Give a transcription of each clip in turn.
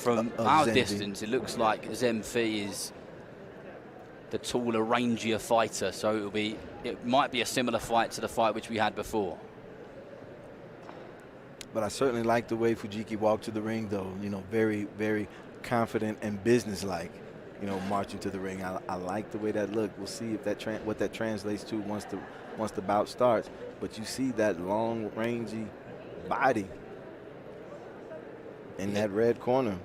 from our distance, it looks like Zemfi is the taller, rangier fighter, so it might be a similar fight to the fight which we had before. But I certainly like the way Fujiki walked to the ring, though. You know, very, very confident and businesslike. You know, marching to the ring. I like the way that looked. We'll see if that what that translates to once the bout starts. But you see that long, rangy body in that red corner.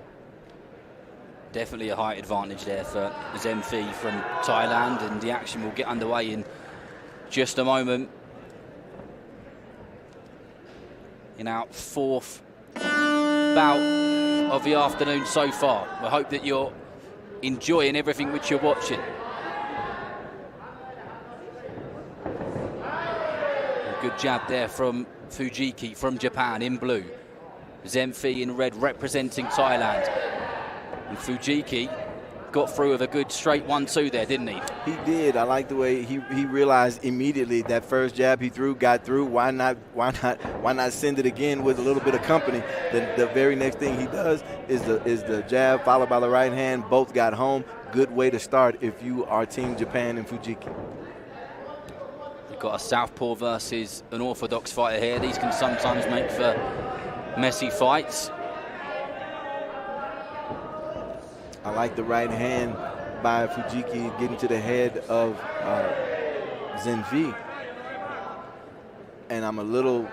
Definitely a height advantage there for Zemfi from Thailand, and the action will get underway in just a moment. In our fourth bout of the afternoon so far. We hope that you're enjoying everything which you're watching. A good jab there from Fujiki from Japan in blue. Zemfi in red representing Thailand. And Fujiki got through with a good straight 1-2 there, didn't he? He did. I like the way he realized immediately that first jab he threw got through. Why not send it again with a little bit of company? The very next thing he does is the jab followed by the right hand. Both got home. Good way to start if you are Team Japan and Fujiki. You've got a southpaw versus an orthodox fighter here. These can sometimes make for messy fights. I like the right hand by Fujiki getting to the head of Zemfi. And I'm a little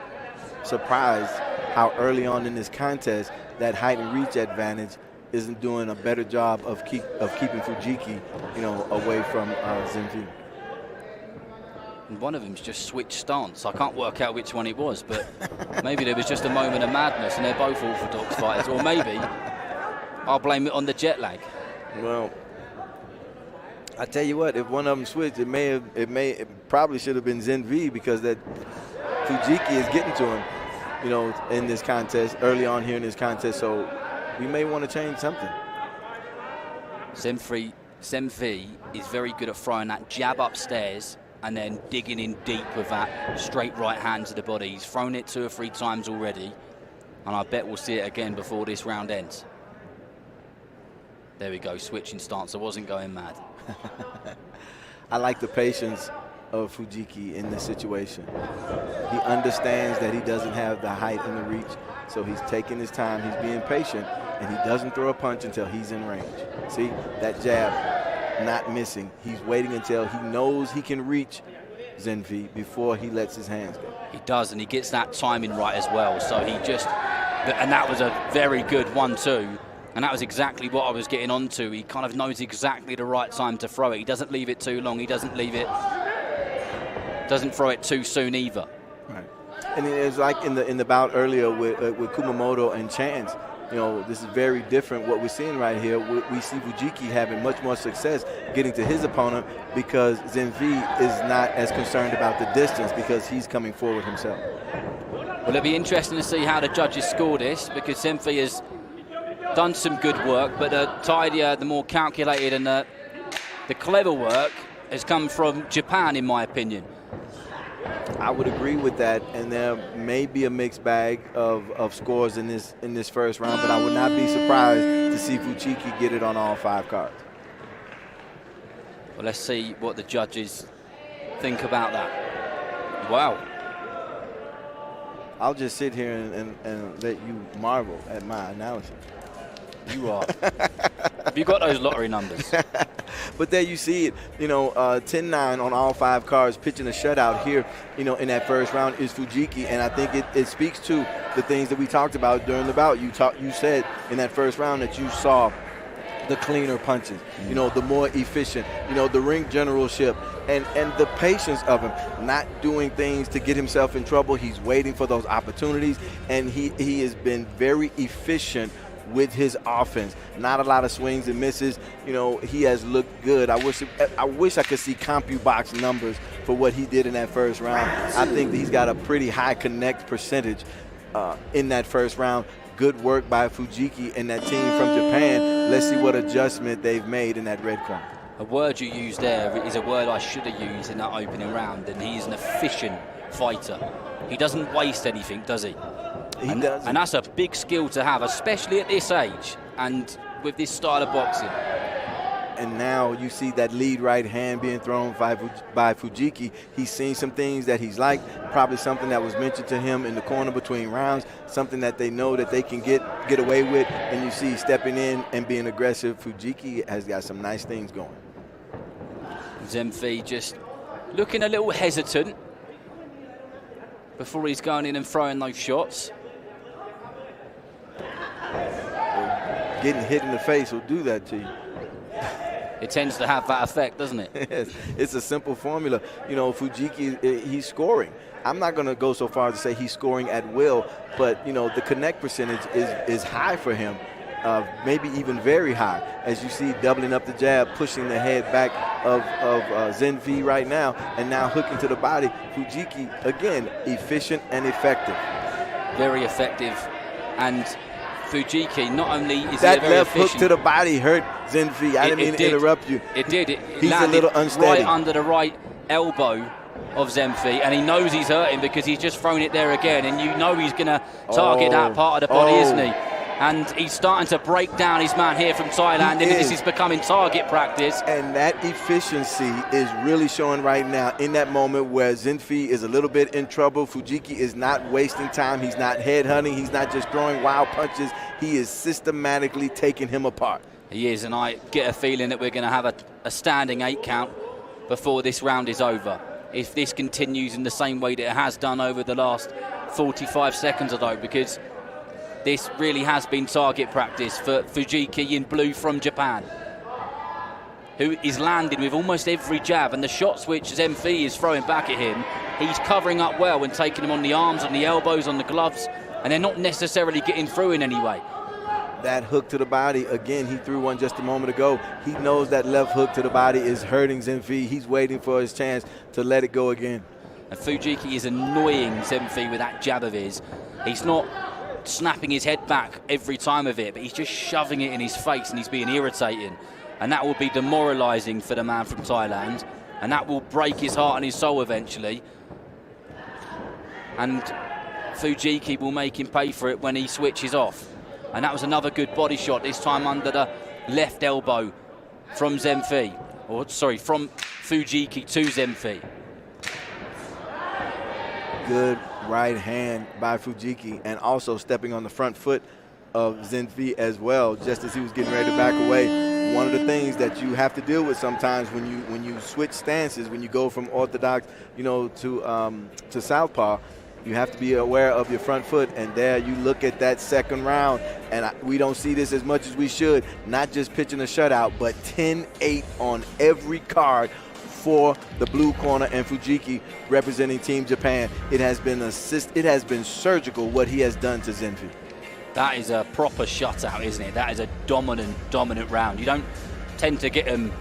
surprised how early on in this contest that height and reach advantage isn't doing a better job of keeping Fujiki, you know, away from Zemfi. And one of them's just switched stance. I can't work out which one it was, but maybe there was just a moment of madness and they're both orthodox fighters, or maybe I'll blame it on the jet lag. Well, I tell you what, if one of them switched, it probably should have been Zemfi, because that Fujiki is getting to him, you know, in this contest, early on here in this contest. So we may want to change something. Zemfi is very good at throwing that jab upstairs and then digging in deep with that straight right hand to the body. He's thrown it 2 or 3 times already, and I bet we'll see it again before this round ends. There we go, switching stance. I wasn't going mad. I like the patience of Fujiki in this situation. He understands that he doesn't have the height and the reach, so he's taking his time. He's being patient, and he doesn't throw a punch until he's in range. See, that jab not missing. He's waiting until he knows he can reach Zemfi before he lets his hands go. He does, and he gets that timing right as well. So he just, and that was a very good 1-2. And that was exactly what I was getting onto. He kind of knows exactly the right time to throw it. He doesn't leave it too long. He doesn't throw it too soon either. Right. And it's like in the bout earlier with Kumamoto and Chance. You know, this is very different. What we're seeing right here, we see Fujiki having much more success getting to his opponent, because Zemfi is not as concerned about the distance because he's coming forward himself. Well, it'll be interesting to see how the judges score this, because Zemfi has done some good work, but the tidier, the more calculated, and the clever work has come from Japan, in my opinion. I would agree with that, and there may be a mixed bag of scores in this first round, but I would not be surprised to see Fujiki get it on all 5 cards. Well, let's see what the judges think about that. Wow. I'll just sit here and let you marvel at my analysis. You are. Have you got those lottery numbers? But there you see it, you know, 10-9 on all 5 cards, pitching a shutout here, you know, in that first round is Fujiki. And I think it speaks to the things that we talked about during the bout. You said in that first round that you saw the cleaner punches, you know, the more efficient, you know, the ring generalship, and the patience of him, not doing things to get himself in trouble. He's waiting for those opportunities, and he has been very efficient with his offense. Not a lot of swings and misses. You know, he has looked good. I wish I could see CompuBox numbers for what he did in that first round. I think that he's got a pretty high connect percentage in that first round. Good work by Fujiki and that team from Japan. Let's see what adjustment they've made in that red corner. A word you used there is a word I should have used in that opening round, and he's an efficient fighter. He doesn't waste anything, does he? He doesn't. And that's a big skill to have, especially at this age. and with this style of boxing. And now you see that lead right hand being thrown by Fujiki. He's seen some things that he's liked, probably something that was mentioned to him in the corner between rounds, something that they know that they can get away with. And you see stepping in and being aggressive. Fujiki has got some nice things going. Zemfi just looking a little hesitant before he's going in and throwing those shots. Getting hit in the face will do that to you. It tends to have that effect, doesn't it? Yes, it's a simple formula. You know, Fujiki, he's scoring. I'm not going to go so far as to say he's scoring at will, but, you know, the connect percentage is high for him, maybe even very high. As you see, doubling up the jab, pushing the head back of Zemfi right now, and now hooking to the body. Fujiki, again, efficient and effective. Very effective. And Fujiki, not only is that he very left efficient, hook to the body hurt Zemfi. I didn't mean to interrupt you. It did. He's a little unsteady. Right under the right elbow of Zemfi, and he knows he's hurting because he's just thrown it there again, and you know he's going to target that part of the body, isn't he? And he's starting to break down his man here from Thailand, and this is becoming target practice. And that efficiency is really showing right now in that moment where Zemfi is a little bit in trouble. Fujiki is not wasting time. He's not headhunting. He's not just throwing wild punches. He is systematically taking him apart. He is, and I get a feeling that we're going to have a standing 8 count before this round is over. If this continues in the same way that it has done over the last 45 seconds or so, because this really has been target practice for Fujiki in blue from Japan, who is landing with almost every jab, and the shots which Zemfi is throwing back at him, he's covering up well and taking them on the arms, on the elbows, on the gloves, and they're not necessarily getting through in any way. That hook to the body, again, he threw one just a moment ago. He knows that left hook to the body is hurting Zemfi. He's waiting for his chance to let it go again. And Fujiki is annoying Zemfi with that jab of his. He's not snapping his head back every time of it, but he's just shoving it in his face, and he's being irritating. And that will be demoralizing for the man from Thailand, and that will break his heart and his soul eventually. And Fujiki will make him pay for it when he switches off. And that was another good body shot, this time under the left elbow from Zemfi. Or, sorry, from Fujiki to Zemfi. Good right hand by Fujiki, and also stepping on the front foot of Zemfi as well, just as he was getting ready to back away. One of the things that you have to deal with sometimes when you switch stances, when you go from orthodox, you know, to southpaw, you have to be aware of your front foot. And there you look at that second round, and we don't see this as much as we should. Not just pitching a shutout, but 10-8 on every card for the blue corner, and Fujiki representing Team Japan. It has been surgical what he has done to Zemfi. That is a proper shutout, isn't it? That is a dominant round. You don't tend to get them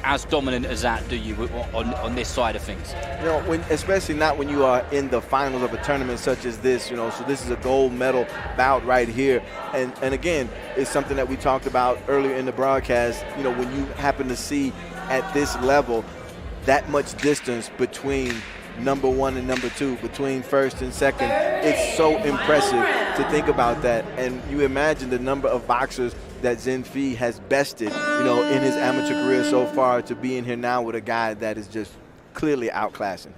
as dominant as that, do you, on this side of things? You know, especially not when you are in the finals of a tournament such as this, you know, so this is a gold medal bout right here. And again, it's something that we talked about earlier in the broadcast. You know, when you happen to see at this level that much distance between number 1 and number 2, between first and second, it's so impressive to think about that. And you imagine the number of boxers that Zemfi has bested, you know, in his amateur career so far, to be in here now with a guy that is just clearly outclassing.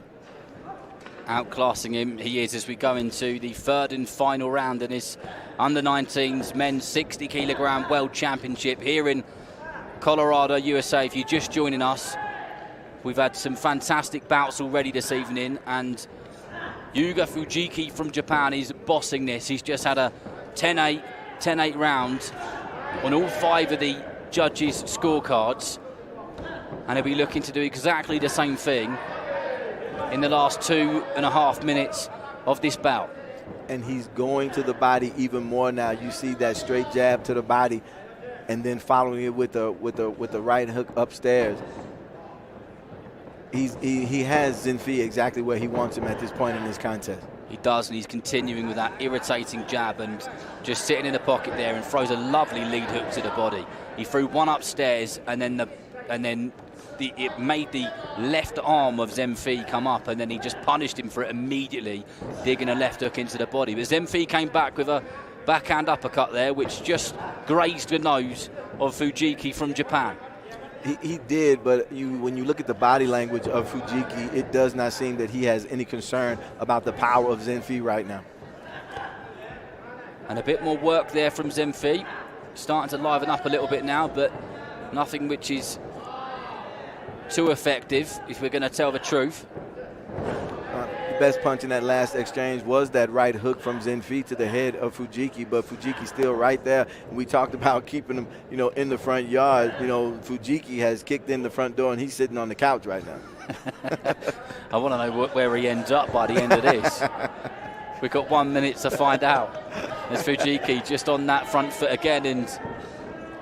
Outclassing him, he is, as we go into the third and final round in his under-19s men's 60 kilogram world championship here in Colorado, USA. If you're just joining us, we've had some fantastic bouts already this evening, and Yuga Fujiki from Japan is bossing this. He's just had a 10-8 round on all 5 of the judges' scorecards, and he'll be looking to do exactly the same thing in the last 2.5 minutes of this bout. And he's going to the body even more now. You see that straight jab to the body, and then following it with the right hook upstairs. He has Zemfi exactly where he wants him at this point in this contest. He does, and he's continuing with that irritating jab and just sitting in the pocket there, and throws a lovely lead hook to the body. He threw one upstairs, and then it made the left arm of Zemfi come up, and then he just punished him for it immediately, digging a left hook into the body. But Zemfi came back with a backhand uppercut there, which just grazed the nose of Fujiki from Japan. He did, but when you look at the body language of Fujiki, it does not seem that he has any concern about the power of Zenfi right now. And a bit more work there from Zenfi. Starting to liven up a little bit now, but nothing which is too effective, if we're going to tell the truth. The best punch in that last exchange was that right hook from Zenfi to the head of Fujiki, but Fujiki's still right there. We talked about keeping him, in the front yard. Fujiki has kicked in the front door, and he's sitting on the couch right now. I want to know where he ends up by the end of this. We've got 1 minute to find out. There's Fujiki just on that front foot again, and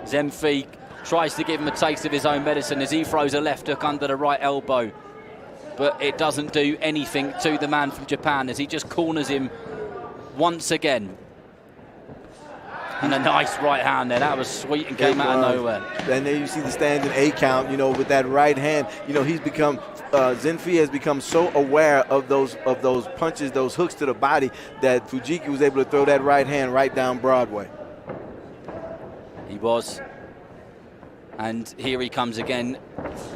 Zenfi tries to give him a taste of his own medicine as he throws a left hook under the right elbow. But it doesn't do anything to the man from Japan as he just corners him once again. And a nice right hand there. That was sweet and came out of nowhere. And there you see the standing 8 count, with that right hand. He's become, Zenfi has become so aware of those punches, those hooks to the body, that Fujiki was able to throw that right hand right down Broadway. He was. And here he comes again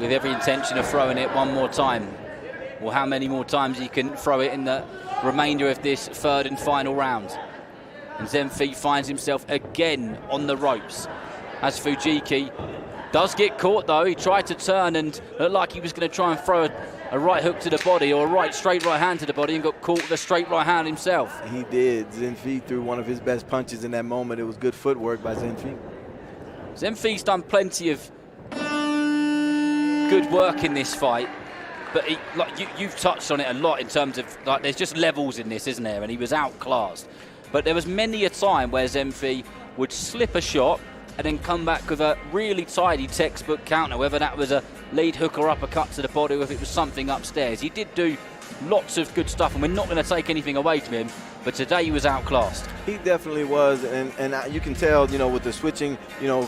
with every intention of throwing it one more time. Well, how many more times he can throw it in the remainder of this third and final round. And Zenfi finds himself again on the ropes as Fujiki does get caught, though. He tried to turn and looked like he was going to try and throw a right hook to the body or a straight right hand to the body and got caught with a straight right hand himself. He did. Zenfi threw one of his best punches in that moment. It was good footwork by Zenfi. Zenfi's done plenty of good work in this fight, but you've touched on it a lot in terms of there's just levels in this, isn't there? And he was outclassed. But there was many a time where Zenfi would slip a shot and then come back with a really tidy textbook counter, whether that was a lead hook or uppercut to the body, or if it was something upstairs. He did do lots of good stuff, and we're not going to take anything away from him, but today he was outclassed. He definitely was, and you can tell, with the switching,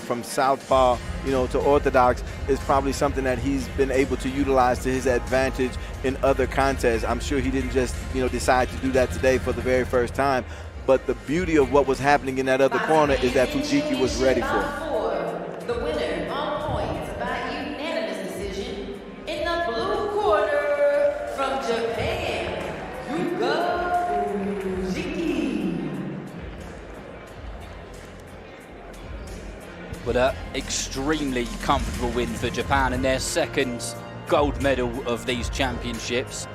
from southpaw, to orthodox is probably something that he's been able to utilize to his advantage in other contests. I'm sure he didn't just, decide to do that today for the very first time, but the beauty of what was happening in that other corner is that Fujiki was ready for it. The winner on points by unanimous decision in the blue corner from Japan, Yuga Fujiki. But an extremely comfortable win for Japan and their second gold medal of these championships.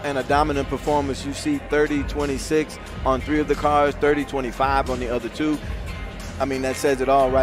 And a dominant performance. You see 30-26 on 3 of the cars, 30-25 on the other 2. I mean, that says it all right